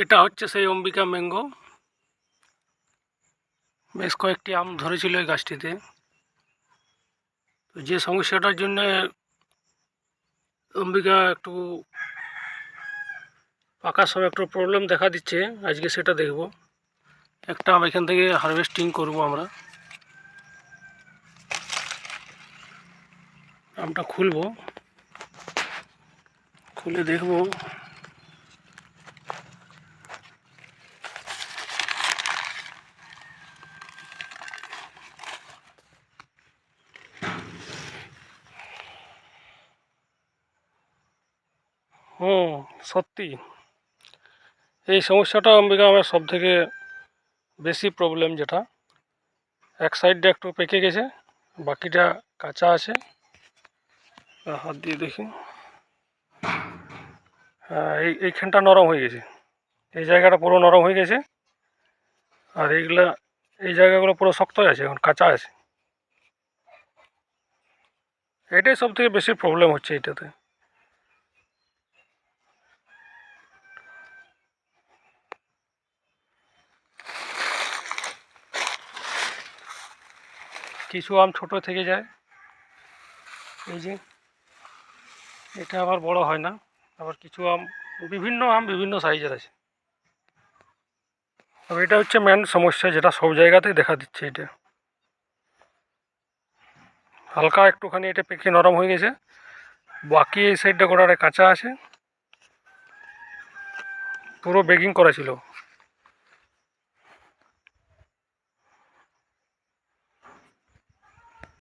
এটা হচ্ছে সেই অম্বিকা ম্যাঙ্গো। বেশ কয়েকটি আম ধরেছিল এই গাছটিতে। তো যে সমস্যাটার জন্য অম্বিকা একটু পাকার সময় একটু প্রবলেম দেখা দিচ্ছে, আজকে সেটা দেখব। একটা আম এখান থেকে হারভেস্টিং করব আমরা। আমটা খুলবো, খুলে দেখব। সত্যি এই সমস্যাটা অম্বিকা আমার সব থেকে বেশি প্রবলেম, যেটা এক সাইডটা একটু পেকে গেছে, বাকিটা কাঁচা আছে। হাত দিয়ে দেখি, হ্যাঁ এইখানটা নরম হয়ে গেছে, এই জায়গাটা পুরো নরম হয়ে গেছে, আর এই জায়গাগুলো পুরো শক্ত হয়ে আছে, এখন কাঁচা আছে। এটাই সব থেকে বেশি প্রবলেম হচ্ছে এটাতে। কিছু আম ছোট থেকে যায়, এই যে এটা আবার বড় হয় না, আবার কিছু আম বিভিন্ন সাইজের আছে। তবে এটা হচ্ছে মেন সমস্যা, যেটা সব জায়গাতেই দেখা দিচ্ছে। এটা হালকা একটুখানি এটা পেকে নরম হয়ে গেছে, বাকি এই সাইডটা গোড়াটা কাঁচা আছে, পুরো বেকিং করা ছিল।